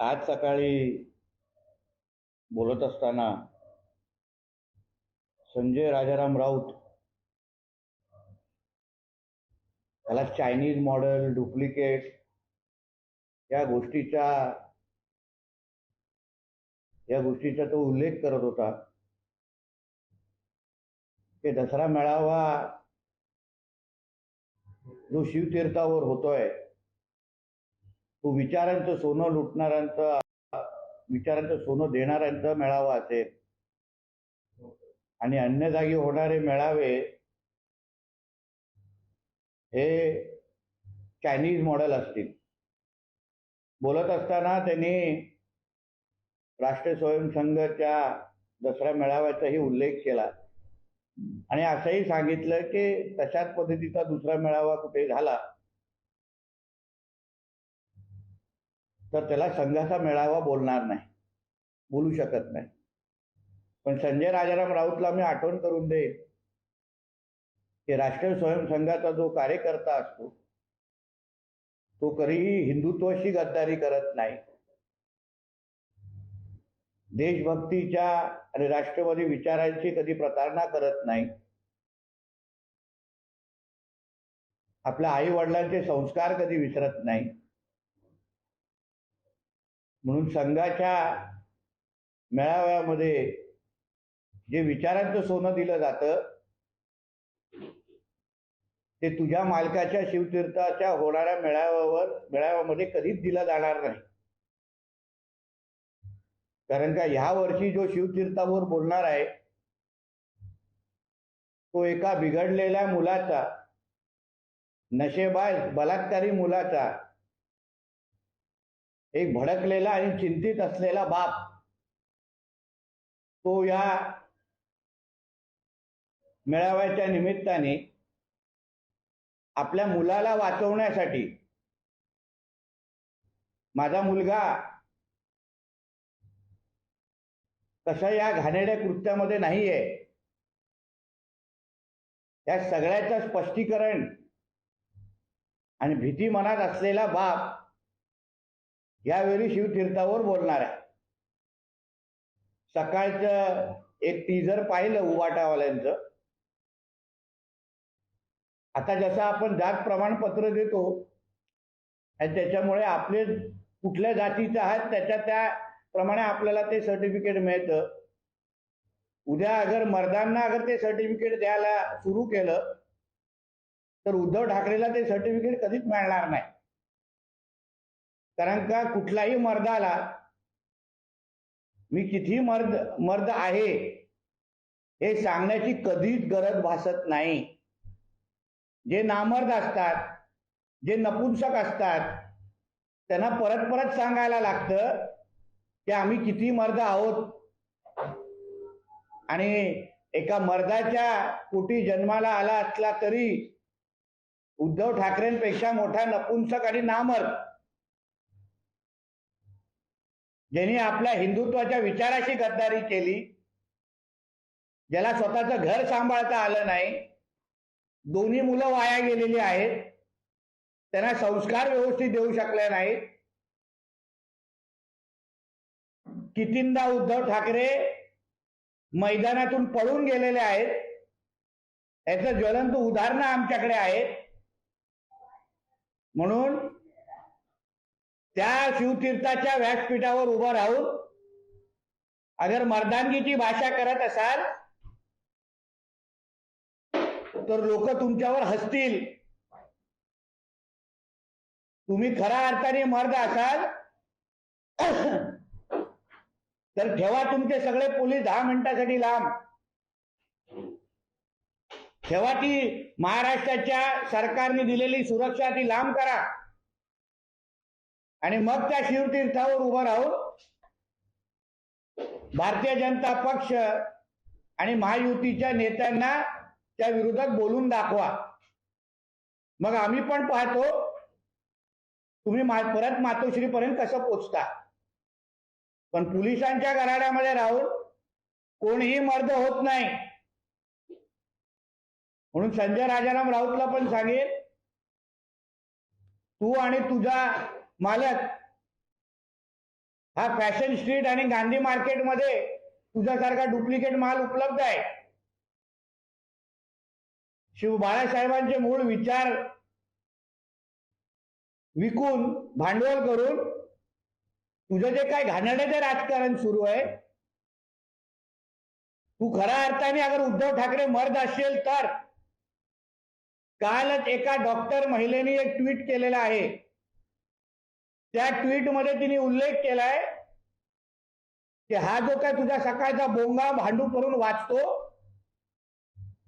आज सकाळी बोलत असताना संजय राजाराम राऊत याला चायनीज मॉडेल डुप्लिकेट या गोष्टीचा तो उल्लेख करत होता की दसरा मेळावा जो शिवतीर्थावर होतोय तो विचारांचं सोनं देणाऱ्यांचा मेळावा असेल आणि अन्य जागी होणारे मेळावे हे चायनीज मॉडेल असतील. बोलत असताना त्यांनी राष्ट्रीय स्वयंसंघाच्या दसरा मेळाव्याचाही उल्लेख केला आणि असंही सांगितलं की तशाच पद्धतीचा दुसरा मेळावा कुठे झाला तर त्याला संघाचा मेळावा बोलू शकत नाही. पण संजय राजाराम राऊतला मी आठवण करून देईन की राष्ट्रीय स्वयंसंघाचा जो कार्यकर्ता असतो तो कधीही हिंदुत्वाशी गद्दारी करत नाही. देशभक्तीच्या आणि राष्ट्रवादी विचारांची कधी प्रतारणा करत नाही. आपल्या आई वडिलांचे संस्कार कधी विसरत नाही. म्हणून संघाच्या मेळाव्यामध्ये जे विचारांचं सोनं दिलं जातं ते तुझ्या मालकाच्या शिवतीर्थाच्या होणाऱ्या मेळाव्यामध्ये कधीच दिलं जाणार नाही. कारण का ह्या वर्षी जो शिवतीर्थावर बोलणार आहे तो एका बिघडलेल्या मुलाचा, नशेबाज बलात्कारी मुलाचा, एक भडकलेला आणि चिंतित असलेला बाप तो या मेळाव्याच्या निमित्ताने आपल्या मुलाला वाचवण्यासाठी माझा मुलगा कशा या घाणेरड्या कृत्यामध्ये नाहीये या सगळ्याचं स्पष्टीकरण आणि भीती मनात असलेला बाप यावेळी शिवतीर्थावर बोलणार आहे. सकाळचं एक टीजर पाहिलं उबाटावाल्यांचं. आता जसं आपण जात प्रमाणपत्र देतो आणि त्याच्यामुळे आपले कुठल्या जातीचे आहेत त्याप्रमाणे आपल्याला ते सर्टिफिकेट मिळतं. उद्या मर्दांना ते सर्टिफिकेट द्यायला सुरू केलं तर उद्धव ठाकरेला ते सर्टिफिकेट कधीच मिळणार नाही. कारण का कुठल्याही मर्दाला मी किती मर्द आहे हे सांगण्याची कधीच गरज भासत नाही. जे नामर्द असतात, जे नपुंसक असतात त्यांना परत परत सांगायला लागतं की आम्ही किती मर्द आहोत आणि एका मर्दाच्या पोटी जन्माला आला असला तरी उद्धव ठाकरेंपेक्षा मोठा नपुंसक आणि नामर्द ज्यांनी आपल्या हिंदुत्वाच्या विचाराशी गद्दारी केली, ज्याला स्वतःचं घर सांभाळता आलं नाही, दोन्ही मुलं वाया गेलेली आहेत, त्यांना संस्कार व्यवस्थित देऊ शकले नाहीत. कितींदा उद्धव ठाकरे मैदानातून पळून गेलेले आहेत याचं ज्वलंत उदाहरणं आमच्याकडे आहेत. म्हणून त्या शिवतीर्थाच्या व्यासपीठावर उभं राहून अगर मर्दानगीची भाषा करत असाल तर लोक तुमच्यावर हसतील. तुम्ही खऱ्या अर्थाने मर्द असाल तर ठेवा तुमचे सगळे पोलीस 10 मिनिटासाठी लांब. ठेवा ती महाराष्ट्राच्या सरकारने दिलेली सुरक्षा ती लांब करा आणि मग त्या शिवतीर्थावर उभं राहून भारतीय जनता पक्ष आणि महायुतीच्या नेत्यांना त्या विरोधात बोलून दाखवा. मग आम्ही पण पाहतो तुम्ही परत मातोश्रीपर्यंत कसं पोचता. पण पोलिसांच्या गराड्यामध्ये राहून कोणीही मर्द होत नाही. म्हणून संजय राजाराम राऊतला पण सांगेल, तू आणि तुझा मालक हा फॅशन स्ट्रीट आणि गांधी मार्केटमध्ये तुझ्यासारखा डुप्लिकेट माल उपलब्ध आहे. शिव बाळासाहेबांचे मूळ विचार विकून भांडवल करून तुझं जे काय घाणेरडे राजकारण सुरू आहे, तू खऱ्या अर्थाने अगर उद्धव ठाकरे मर्द असेल तर कालच एका डॉक्टर महिलेने एक ट्विट केलेला आहे. त्या ट्विटमध्ये तिने उल्लेख केलाय की हा जो काय तुझा सकाळचा बोंगा भांडू करून वाचतो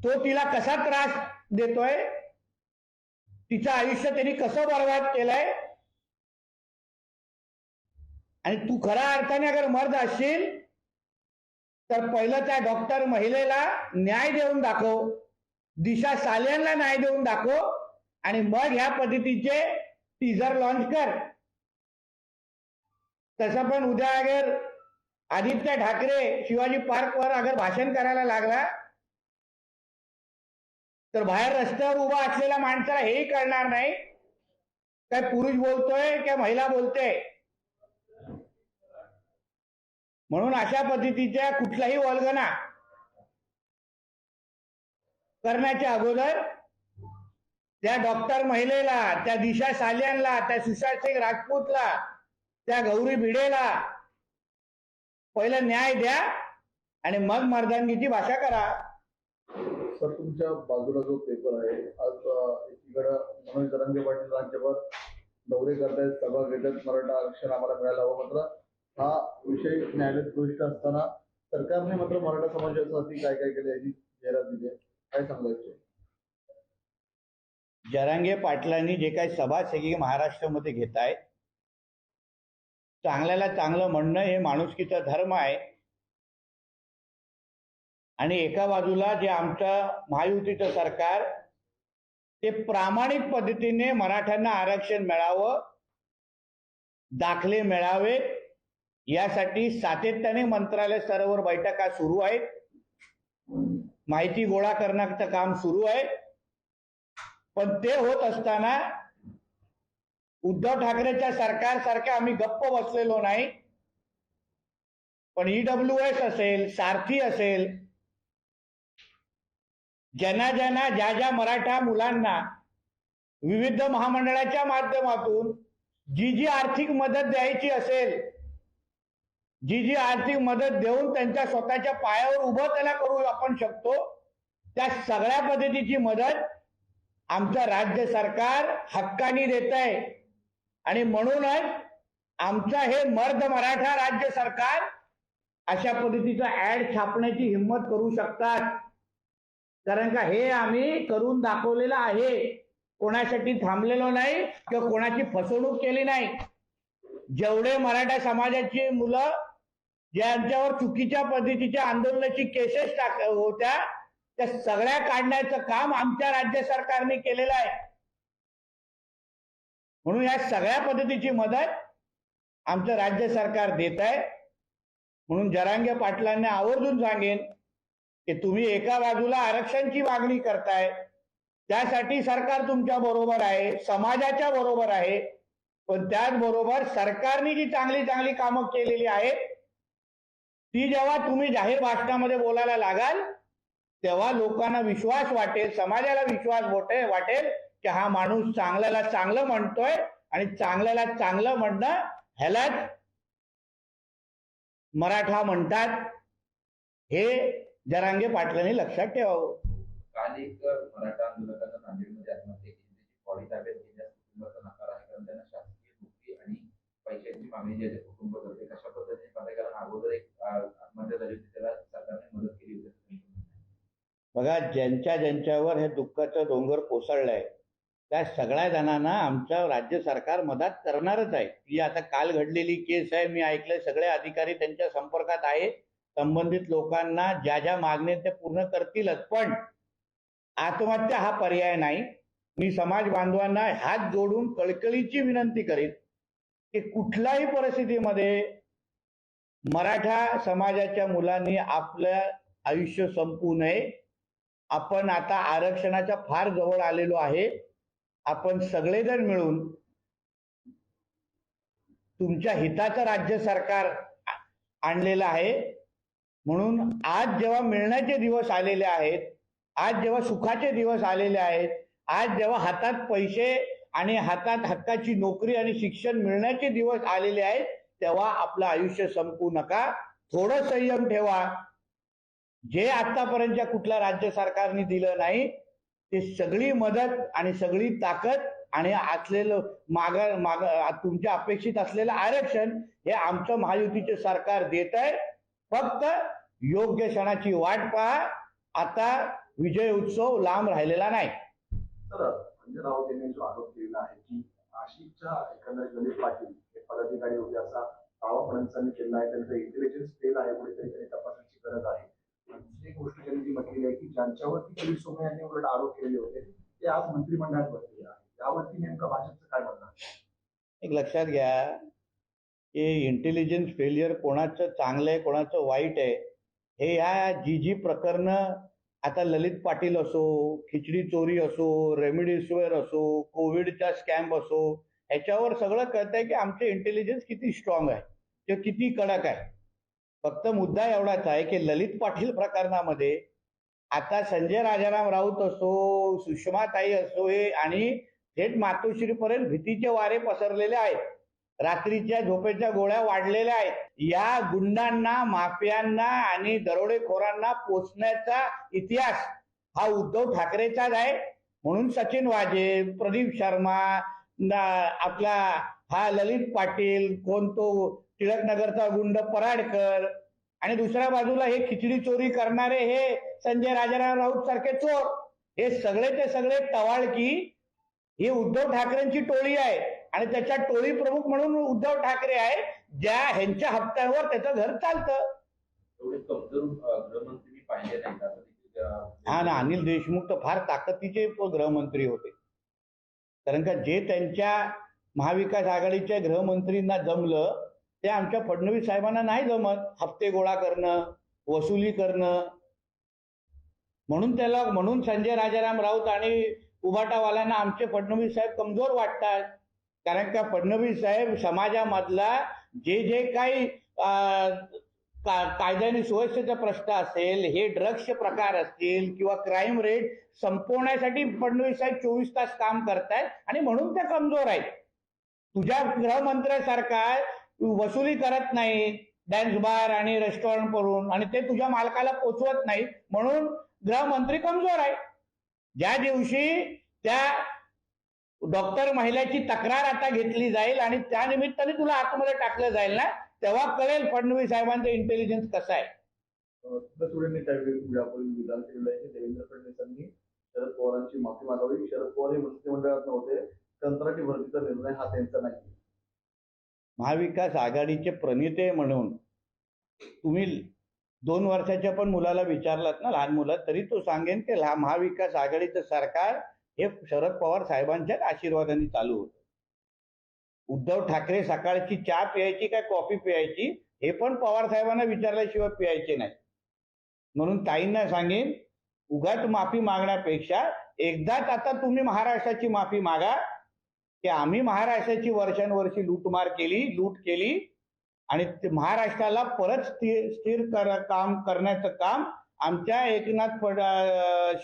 तो तिला कसा त्रास देतोय, तिचं आयुष्य त्यांनी कसं बर्बाद केलंय, आणि तू खऱ्या अर्थाने अगर मर्द असशील तर पहिलं त्या डॉक्टर महिलेला न्याय देऊन दाखव, दिशा साल्यांना न्याय देऊन दाखव, आणि मग ह्या पद्धतीचे टीजर लॉन्च कर. तसं पण उद्या अगर आदित्य ठाकरे शिवाजी पार्कवर अगर भाषण करायला लागला तर बाहेर रस्त्यावर उभा असलेल्या माणसाला हेही कळणार नाही काय पुरुष बोलतोय काय महिला बोलतोय. म्हणून अशा पद्धतीच्या कुठलाही वल्गना करण्याच्या अगोदर त्या डॉक्टर महिलेला, त्या दिशा साल्यांना, त्या सुशांत सिंग राजपूतला, त्या गौरी भिडेला पहिलं न्याय द्या आणि मग मर्दानगीची भाषा करा. सर, तुमच्या बाजूला जो पेपर आहे, आज एकीकडे मनोज जरांगे पाटील राज्यभर दौरे करतायत, सभा घेतात, मराठा आरक्षण आम्हाला मिळायला हवं. मात्र हा विषय न्यायालयात प्रविष्ट असताना सरकारने मात्र मराठा समाजासाठी काय काय केले याची जाहिरात दिली आहे. काय सांगायचं? जरांगे पाटलांनी जे काही सभासगी महाराष्ट्रामध्ये घेत आहेत, चांगल्याला चांगलं म्हणणं हे माणुसकीचा धर्म आहे. आणि एका बाजूला जे आमचं महायुतीचं सरकार ते प्रामाणिक पद्धतीने मराठ्यांना आरक्षण मिळावं, दाखले मिळावे यासाठी सातत्याने मंत्रालय स्तरावर बैठका सुरू आहेत, माहिती गोळा करण्याचं काम सुरू आहे. पण ते होत असताना उद्धव ठाकरेच्या सरकारसारखे आम्ही गप्प बसलेलो नाही. पण EWS असेल, सारथी असेल, ज्या ज्या मराठा मुलांना विविध महामंडळाच्या माध्यमातून जी आर्थिक मदत द्यायची असेल, जी आर्थिक मदत देऊन त्यांच्या स्वतःच्या पायावर उभं त्याला करू आपण शकतो, त्या सगळ्या पद्धतीची मदत आमचं राज्य सरकार हक्कानी देत आहे. आणि म्हणूनच आमचं हे मर्द मराठा राज्य सरकार अशा पद्धतीचा ऍड छापण्याची हिंमत करू शकतात. कारण का हे आम्ही करून दाखवलेलं आहे, कोणासाठी थांबलेलो नाही किंवा कोणाची फसवणूक केली नाही. जेवढे मराठा समाजाची मुलं ज्यांच्यावर चुकीच्या पद्धतीच्या आंदोलनाची केसेस होत्या त्या सगळ्या काढण्याचं काम आमच्या राज्य सरकारने केलेलं आहे. म्हणून या सगळ्या पद्धतीची मदत आमचं राज्य सरकार देत आहे. म्हणून जरांगे पाटलांना आवर्जून सांगेन की तुम्ही एका बाजूला आरक्षणाची मागणी करताय, त्यासाठी सरकार तुमच्या बरोबर आहे, समाजाच्या बरोबर आहे. पण त्याचबरोबर सरकारने जी चांगली चांगली कामं केलेली आहेत ती जेव्हा तुम्ही जाहीर भाषणामध्ये बोलायला लागाल तेव्हा लोकांना विश्वास वाटेल, समाजाला विश्वास वाटेल की हा माणूस चांगल्याला चांगलं म्हणतोय आणि चांगल्याला चांगलं म्हणणं ह्यालाच मराठा म्हणतात. हे जरांगे पाटलांनी लक्षात ठेवावं. काल एक मराठा आंदोलकांना नांदेडमध्ये आत्महत्या केली, त्याची बॉडी ताब्यात घेण्यास कुटुंबाचा नकार आहे, कारण त्यांना शासकीय नोकरी आणि पैशांची मागणी जी आहे कुटुंब करते. कशा पद्धतीने पाहताय, कारण अगोदर एक आत्महत्या झाली होती, त्याला सरकारने मदत केली होती. बघा, ज्यांच्यावर हे दुःखाचं डोंगर कोसळलंय त्या सगळ्या जणांना आमचं राज्य सरकार मदत करणारच आहे. ही आता काल घडलेली केस आहे, मी ऐकलंय सगळे अधिकारी त्यांच्या संपर्कात आहे. संबंधित लोकांना ज्या ज्या मागण्या ते पूर्ण करतीलच. पण आत्महत्या हा पर्याय नाही. मी समाज बांधवांना हात जोडून कळकळीची विनंती करीन की कुठल्याही परिस्थितीमध्ये मराठा समाजाच्या मुलांनी आपलं आयुष्य संपवू नये. आपण आता आरक्षणाच्या फार जवळ आलेलो आहे. आपण सगळेजण मिळून तुमच्या हिताचं राज्य सरकार आणलेलं आहे. म्हणून आज जेव्हा मिळण्याचे दिवस आलेले आहेत, आज जेव्हा सुखाचे दिवस आलेले आहेत, आज जेव्हा हातात पैसे आणि हातात हक्काची नोकरी आणि शिक्षण मिळण्याचे दिवस आलेले आहेत, तेव्हा आपलं आयुष्य संपवू नका. थोडं संयम ठेवा. जे आतापर्यंतच्या कुठल्या राज्य सरकारने दिलं नाही ते सगळी मदत आणि सगळी ताकद आणि असलेलं तुमच्या अपेक्षित असलेलं आरक्षण हे आमचं महायुतीचे सरकार देत आहे. फक्त योग्य क्षणाची वाट पहा. आता विजय उत्सव लांब राहिलेला नाही. तर संजय राऊत यांनी जो आरोप केलेला आहे की नाशिकच्या एकंदरीत ललित पाटील हे पदाधिकारी होते असा दावा फडणवीसांनी केला आहे. त्यांचं इंटेलिजन्स फेल आहे, कुठेतरी त्यांनी तपासण्याची गरज आहे. दुसरी एक गोष्ट त्यांनी जी म्हटलेली आहे की ज्यांच्यावरती किरीट सोमय्या यांनी उलट आरोप केलेले होते ते आज मंत्रिमंडळात बसलेले आहे. यावरती नेमकं भाजपचं काय म्हणणं आहे? एक लक्षात घ्या की इंटेलिजन्स फेलियर कोणाचं चांगलं आहे कोणाचं वाईट आहे हे या जी प्रकरणं आता ललित पाटील असो, खिचडी चोरी असो, रेमडेसिवीर असो, कोविडचा स्कॅम असो, ह्याच्यावर सगळं कळतंय की आमचे इंटेलिजन्स किती स्ट्रॉंग आहे, ते किती कडक आहे. फक्त मुद्दा एवढाच आहे की ललित पाटील प्रकरणामध्ये आता संजय राजाराम राऊत असो, सुषमाताई असो हे आणि थेट मातोश्रीपर्यंत भीतीचे वारे पसरलेले आहेत. रात्रीच्या झोपेच्या गोळ्या वाढलेल्या आहेत. या गुंडांना, माफियांना आणि दरोडेखोरांना पोचण्याचा इतिहास हा उद्धव ठाकरेचाच आहे. म्हणून सचिन वाजे, प्रदीप शर्मा, आपला हा ललित पाटील, कोण तो टिळकनगरचा गुंड पराडकर आणि दुसऱ्या बाजूला हे खिचडी चोरी करणारे हे संजय राजाराम राऊत सारखे चोर, हे सगळेचे सगळे टवाळकी ही उद्धव ठाकरेंची टोळी आहे. आणि त्याच्या टोळी प्रमुख म्हणून उद्धव ठाकरे आहे, ज्या ह्यांच्या हप्त्यावर त्याचं घर चालतं. एवढे कमजोर गृहमंत्री मी पाहिले नाही. हा ना, अनिल देशमुख तर फार ताकदीचे गृहमंत्री होते. कारण का जे त्यांच्या महाविकास आघाडीच्या गृहमंत्रींना जमलं ते आमच्या फडणवीस साहेबांना नाही जमत. हप्ते गोळा करणं, वसुली करणं. म्हणून संजय राजाराम राऊत आणि उभाटावाल्यांना आमचे फडणवीस साहेब कमजोर वाटतात. कारण का फडणवीस साहेब समाजामधला जे काही कायद्याने सुव्यवस्थेचा प्रश्न असेल, हे ड्रग्सचे प्रकार असतील किंवा क्राईम रेट संपवण्यासाठी फडणवीस साहेब 24 तास काम करतायत आणि म्हणून ते कमजोर आहेत. तुझ्या गृहमंत्र्यासारखा वसुली करत नाही डॅन्स बार आणि रेस्टॉरंट करून आणि ते तुझ्या मालकाला पोचवत नाही म्हणून गृहमंत्री कमजोर आहे. ज्या दिवशी त्या डॉक्टर महिलेची तक्रार आता घेतली जाईल आणि त्या निमित्ताने तुला आतमध्ये टाकलं जाईल ना, तेव्हा कळेल फडणवीस साहेबांचं इंटेलिजन्स कसं आहे. त्यावेळी विधान केलेलं आहे की देवेंद्र फडणवीसांनी शरद पवारांची माफी मागावी. शरद पवार हे मंत्रिमंडळात नव्हते, कंत्राटी भरतीचा निर्णय हा त्यांचा नाही. महाविकास आघाडीचे प्रणेते म्हणून तुम्ही 2 वर्षाच्या पण मुलाला विचारलात ना, लहान मुलं, तरी तो सांगेन की महाविकास आघाडीचं सरकार हे शरद पवार साहेबांच्याच आशीर्वादाने चालू होतं. उद्धव ठाकरे सकाळची चहा प्यायची काय कॉफी प्यायची हे पण पवार साहेबांना विचारल्याशिवाय प्यायचे नाही. म्हणून ताईंना सांगेन, उगाच माफी मागण्यापेक्षा एकदाच आता तुम्ही महाराष्ट्राची माफी मागा की आम्ही महाराष्ट्राची वर्षानुवर्षी लूट केली आणि महाराष्ट्राला परत स्थिर काम करण्याचं काम आमच्या एकनाथ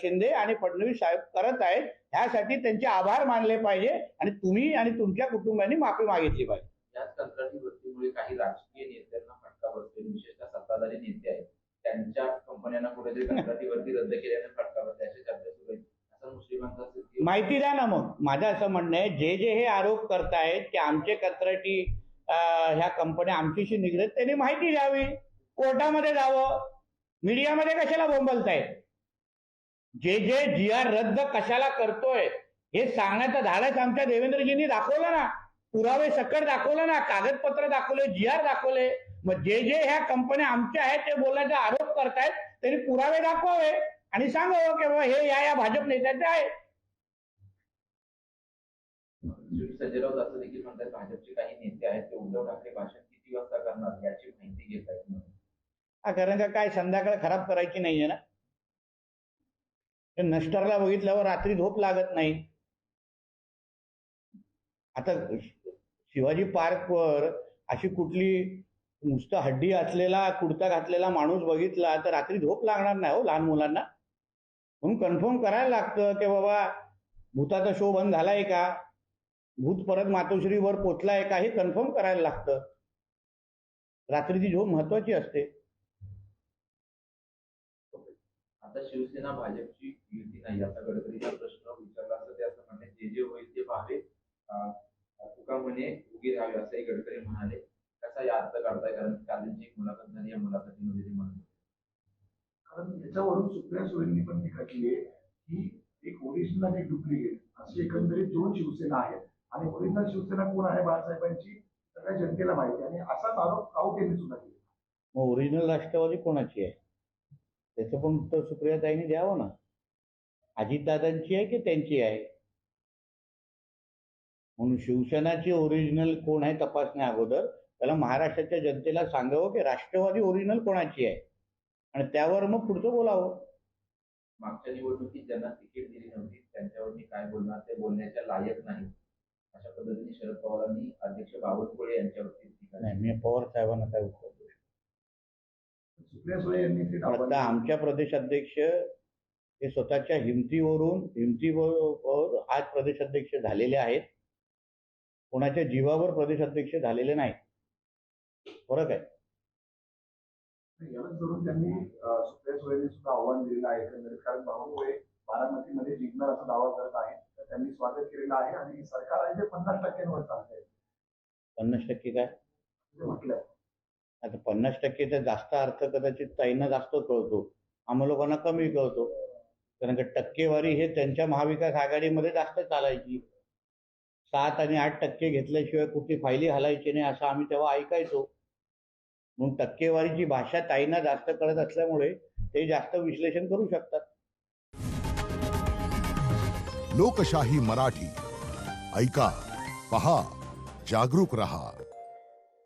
शिंदे आणि फडणवीस साहेब करत आहेत. ह्यासाठी त्यांचे आभार मानले पाहिजे आणि तुम्ही आणि तुमच्या कुटुंबांनी माफी मागितली पाहिजे. याच कंत्राटी भरतीमुळे काही राजकीय नेत्यांना फटका बसतो, विशेषतः सत्ताधारी नेते आहेत त्यांच्या कंपन्यांना कुठेतरी कंत्राटी भरती रद्द केल्याने फटका बसतो अशी चर्चा सुरू आहे. असं मुस्लिमांचा माहिती द्या ना. मग माझं असं म्हणणं आहे, जे हे आरोप करतायत की आमचे कंत्राटी ह्या कंपन्या आमच्याशी निगडीत, त्यांनी माहिती द्यावी, कोर्टामध्ये जावं. मीडियामध्ये कशाला बोंबलतायत? जे GR रद्द कशाला करतोय हे सांगण्याचं धाडस आमच्या देवेंद्रजींनी दाखवलं ना, पुरावे सकट दाखवलं ना, कागदपत्र दाखवले, GR दाखवले. मग जे ह्या कंपन्या आमच्या आहेत ते बोलण्याचा आरोप करतायत त्यांनी पुरावे दाखवावे आणि सांगावं की बाबा हे या भाजप नेत्याचे आहे. संजय राऊत असं देखील म्हणतात भाजपचे काही नेते आहेत ते उद्धव ठाकरे भाषण किती वाजता करणार याची माहिती घेत आहेत. कारण का काय संध्याकाळ खराब करायची नाहीये ना. नष्टरला बघितल्यावर रात्री झोप लागत नाही. आता शिवाजी पार्कवर अशी कुठली नुसतं हड्डी असलेला कुर्ता घातलेला माणूस बघितला तर रात्री झोप लागणार नाही हो लहान मुलांना. म्हणून कन्फर्म करायला लागतं की बाबा भूताचा शो बंद झालाय का, भूत परत मातोश्रीवर पोचलाय का, हे कन्फर्म करायला लागतं. रात्रीची झोप महत्वाची असते. आता शिवसेना भाजपची युती नाही असा गडकरीचा प्रश्न विचारला असं ते असं म्हणणे, जे जे होईल ते पाहावे, तुका म्हणे उगी राहावे असंही गडकरी म्हणाले. कसा या अर्थ काढताय, कारण कालची एक मुलाखत झाली, या मुलाखतीमध्ये ते म्हणत होते. कारण याच्यावरून सुप्रिया सुळेंनी पण टीका केली आहे की एक ओरिजिनल आणि डुप्लिकेट अशी एकंदरीत दोन शिवसेना आहेत आणि ओरिजिनल शिवसेना कोण आहे बाळासाहेबांची सगळ्या जनतेला माहिती आहे आणि असाच आरोप राऊत यांनी सुद्धा केला. मग ओरिजिनल राष्ट्रवादी कोणाची आहे त्याचं पण उत्तर सुप्रियाताईंनी द्यावं ना. अजितदादांची आहे की त्यांची आहे. म्हणून शिवसेनाची ओरिजिनल कोण आहे तपासण्या अगोदर त्याला महाराष्ट्राच्या जनतेला सांगावं की राष्ट्रवादी ओरिजिनल कोणाची आहे आणि त्यावर मग पुढचं बोलावं. मागच्या निवडणुकीत ज्यांना तिकीट दिली नव्हती त्यांच्यावर मी काय बोलणार, ते बोलण्याच्या लायक नाही, अशा पद्धतीने शरद पवारांनी अध्यक्ष बावनकुळे यांच्यावरती टीका केली. नाही, मी पवार साहेबांना काय उत्तर देऊ शकतो. सुप्रिया सुळे यांनी ते आता आमच्या प्रदेशाध्यक्ष हे स्वतःच्या हिमतीवर आज प्रदेशाध्यक्ष झालेले आहेत, कोणाच्या जीवावर प्रदेशाध्यक्ष झालेले नाहीत. फरक आहे. यालाच धरून त्यांनी सुप्रिया सुळेंनी सुद्धा आव्हान दिलेलं आहे एकंदरीत, कारण बावनकुळे बारामतीमध्ये जिंकणार असा दावा करत आहेत. तर त्यांनी स्वागत केलेलं आहे आणि सरकार आहे ते 50% चालतंय. 50% काय म्हटलंय आता 50% तर जास्त अर्थ कदाचित ताईंना जास्त कळतो, आम्हा लोकांना कमी कळतो. कारण का टक्केवारी हे त्यांच्या महाविकास आघाडीमध्ये जास्त चालायची. 7 आणि 8% घेतल्याशिवाय कुठे फायली हलायची नाही असं आम्ही तेव्हा ऐकायचो. म्हणून टक्केवारीची भाषा ताईंना जास्त कळत असल्यामुळे ते जास्त विश्लेषण करू शकतात. लोकशाही मराठी ऐका, पहा, जागरूक रहा.